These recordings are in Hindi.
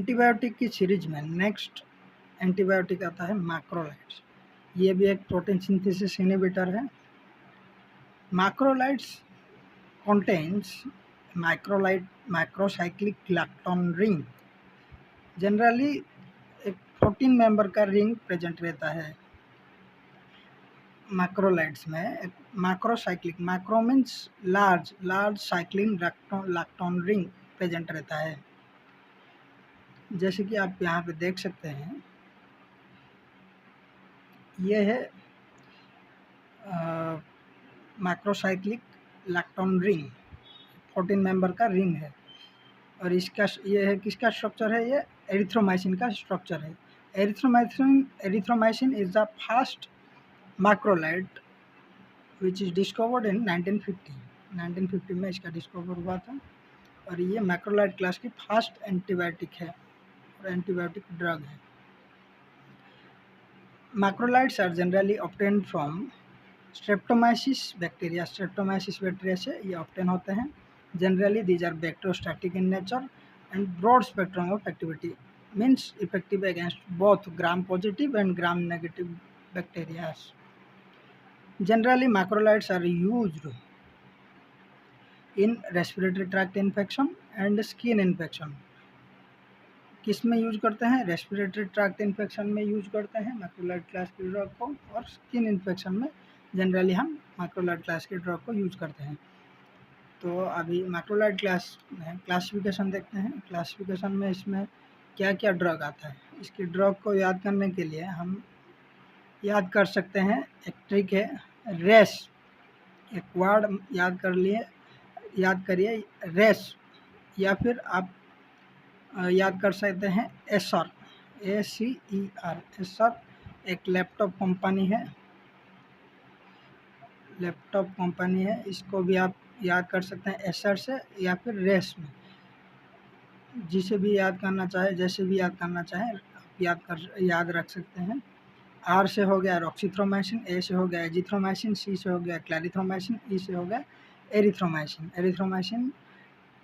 एंटीबायोटिक की सीरीज में नेक्स्ट एंटीबायोटिक आता है मैक्रोलाइड्स। ये भी एक प्रोटीन सिंथेसिस इनहिबिटर है। Macrolides contains macrocyclic lactone ring। Generally एक 14 मेंबर का रिंग प्रेजेंट रहता है मैक्रोलाइड्स में। Macrocyclic, macro means large cyclic lactone ring present रहता है। जैसे कि आप यहाँ पे देख सकते हैं, ये है मैक्रोसाइक्लिक लैक्टोन रिंग, 14 मेंबर का रिंग है। और इसका ये है किसका स्ट्रक्चर है, ये एरिथ्रोमाइसिन का स्ट्रक्चर है। Erythromycin is the first macrolide which is discovered in 1950 में इसका डिस्कवर हुआ था। और ये मैक्रोलाइड क्लास की फर्स्ट एंटीबायोटिक है और एंटीबायोटिक ड्रग है। Macrolides are generally obtained from streptomyces bacteria. Streptomyces bacteria से ये ऑब्टेन होते हैं। Generally these are bacteriostatic in nature and broad spectrum of activity, means effective against both gram positive and gram negative bacteria. Generally macrolides are used in respiratory tract infection and skin infection. किस में यूज करते हैं? रेस्पिरेटरी ट्रैक्ट इन्फेक्शन में यूज करते हैं मैक्रोलाइड क्लास के ड्रग को, और स्किन इन्फेक्शन में जनरली हम मैक्रोलाइड क्लास के ड्रग को यूज करते हैं। तो अभी मैक्रोलाइड क्लास में क्लासिफिकेशन देखते हैं। क्लासिफिकेशन में इसमें क्या क्या ड्रग आता है, इसके ड्रग को याद करने के लिए हम याद कर सकते हैं। एक ट्रिक है, रेस, एक वर्ड याद करिए रेस, या फिर आप याद कर सकते हैं एसर, ACER। एसर एक लैपटॉप कंपनी है, इसको भी आप याद कर सकते हैं एसर से या फिर रेस में, जिसे भी याद करना चाहे, जैसे भी याद करना चाहे आप याद रख सकते हैं। आर से हो गया रॉक्सीथ्रोमाइसिन, ए से हो गया एजिथ्रोमाइसिन, सी से हो गया क्लैरिथ्रोमाइसिन, ई से हो गया erythromycin. Erythromycin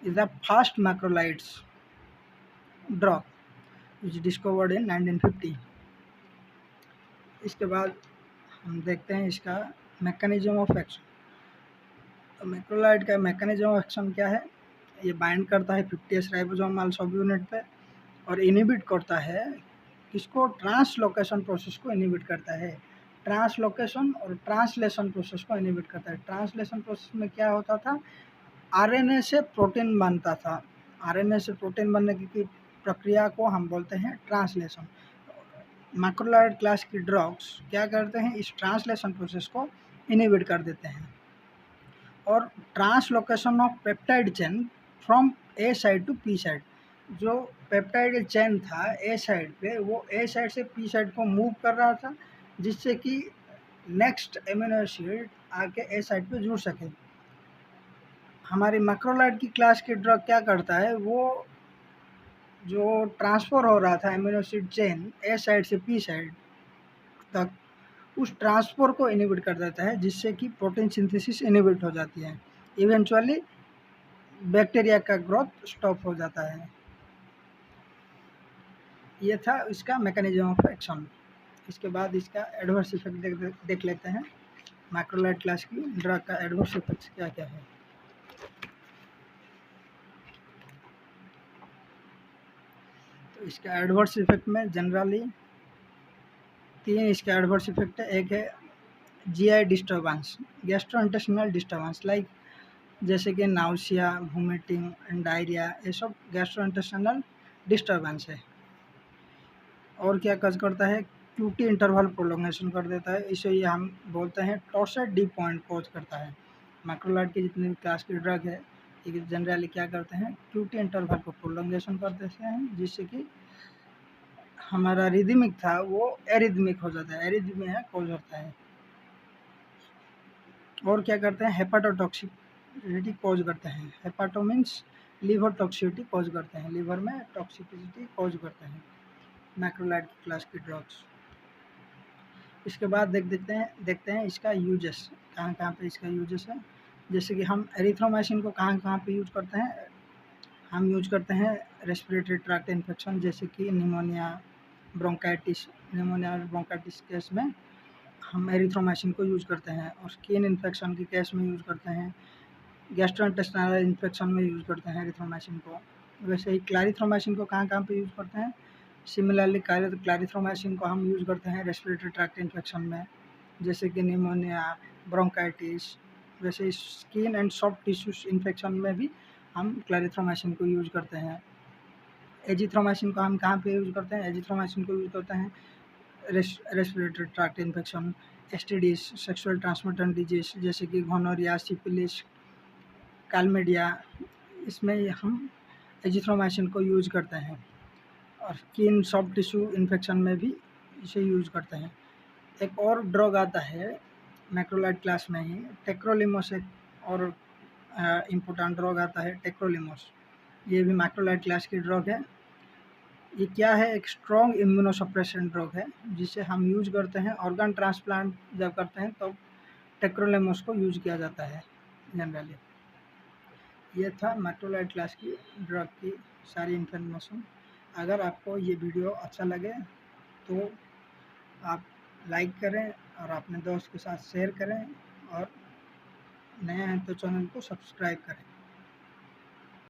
is the first macrolides drug which discovered in 1950। इसके बाद हम देखते हैं इसका मैकेनिज्म ऑफ एक्शन। तो मैक्रोलाइड का मैकेनिज्म ऑफ एक्शन क्या है? ये बाइंड करता है 50S राइबोसोमल सब यूनिट पे और इनहिबिट करता है किसको? ट्रांसलोकेशन प्रोसेस को इनहिबिट करता है। ट्रांसलोकेशन और ट्रांसलेशन प्रोसेस को इनहिबिट करता है। ट्रांसलेशन प्रोसेस में क्या होता था? आरएनए से प्रोटीन बनता था। आरएनए से प्रोटीन बनने की प्रक्रिया को हम बोलते हैं ट्रांसलेशन। मैक्रोलाइड क्लास की ड्रग्स क्या करते हैं? इस ट्रांसलेशन प्रोसेस को इनहिबिट कर देते हैं। और translocation of peptide chain from A side to P side, जो पेप्टाइड चेन था ए साइड पे, वो ए साइड से पी साइड को मूव कर रहा था, जिससे कि नेक्स्ट एमिनो एसिड आके ए साइड पे जुड़ सके। हमारी मैक्रोलाइड की क्लास की ड्रग क्या करता है? वो जो ट्रांसफ़र हो रहा था amino acid chain A side से पी साइड तक, उस ट्रांसफ़र को इनहिबिट कर देता है, जिससे कि प्रोटीन सिंथेसिस इनहिबिट हो जाती है। इवेंचुअली बैक्टीरिया का ग्रोथ स्टॉप हो जाता है। ये था इसका मैकेनिज्म ऑफ एक्शन। इसके बाद इसका एडवर्स इफेक्ट देख लेते हैं। मैक्रोलाइड क्लास की ड्रग का एडवर्स इफेक्ट क्या क्या है। तो इसका एडवर्स इफेक्ट में जनरली 3 इसका एडवर्स इफेक्ट है। एक है GI disturbance, gastrointestinal disturbance, like जैसे कि नाउसिया, वोमिटिंग एंड डायरिया, ये सब गैस्ट्रोइंटेस्टिनल डिस्टर्बेंस है। और क्या कज करता है? QT इंटरवल प्रोलोंगेशन कर देता है। इसे ये हम बोलते हैं टॉर्सेट डी पॉइंट कॉज करता है। मैक्रोलाइड की जितनी क्लास की ड्रग है, ये जनरली क्या करते हैं? QT इंटरवल को प्रोलोंगेशन कर देते हैं, जिससे कि हमारा रिदमिक था वो एरिदमिक हो जाता है, एरिदमिया कॉज होता है। और क्या करते हैं? हेपाटोटॉक्सिसिटी कॉज करते हैं। हेपाटो मीन्स लीवर टॉक्सिसिटी कॉज करते हैं, लीवर में टॉक्सिसिटी कॉज करते हैं मैक्रोलाइड क्लास की ड्रग्स। इसके बाद देखते हैं इसका यूजेस, कहाँ पे इसका यूजेस है। जैसे कि हम एरिथ्रोमाइसिन को कहाँ पे यूज करते हैं? हम यूज करते हैं रेस्पिरेटरी ट्रैक्ट इन्फेक्शन जैसे कि निमोनिया, ब्रोंकाइटिस। निमोनिया और ब्रोंकाइटिस केस में हम एरिथ्रोमाइसिन को यूज़ करते हैं, और स्किन इन्फेक्शन के केस में यूज़ करते हैं, गैस्ट्रोइंटेस्टाइनल इन्फेक्शन में यूज़ करते हैं एरिथ्रोमाइसिन को। वैसे ही क्लैरिथ्रोमाइसिन को कहाँ-कहाँ पे यूज़ करते हैं? सिमिलरली क्लैरिथ्रोमाइसिन को हम यूज़ करते हैं रेस्पिरेटरी ट्रैक्ट इन्फेक्शन में, जैसे कि निमोनिया, ब्रोंकाइटिस। वैसे skin and soft tissues infection में भी हम क्लैरिथ्रोमाइसिन को यूज़ करते हैं। एजिथ्रोमाइसिन को हम कहाँ पे यूज़ करते हैं? एजिथ्रोमाइसिन को यूज़ करते हैं respiratory tract infection, STDs, sexual transmitted disease जैसे कि गोनोरिया, सिफिलिस, क्लैमिडिया, इसमें हम एजिथ्रोमाइसिन को यूज़ करते हैं। और स्किन सॉफ्ट टिश्यू इन्फेक्शन में भी इसे यूज़ करते हैं। एक और ड्रग आता है मैक्रोलाइड क्लास में ही, टेक्रोलिमोस, एक और इम्पोर्टेंट ड्रग आता है टेक्रोलिमोस। ये भी मैक्रोलाइड क्लास की ड्रग है। ये क्या है? एक स्ट्रॉन्ग इम्यूनोसप्रेसेंट ड्रग है, जिसे हम यूज़ करते हैं ऑर्गन ट्रांसप्लांट जब करते हैं तो टेक्रोलिमोस को यूज़ किया जाता है जनरली। ये था मैक्रोलाइड क्लास की ड्रग की सारी इन्फॉर्मेशन। अगर आपको ये वीडियो अच्छा लगे तो आप लाइक करें और अपने दोस्त के साथ शेयर करें, और नए हैं तो चैनल को सब्सक्राइब करें।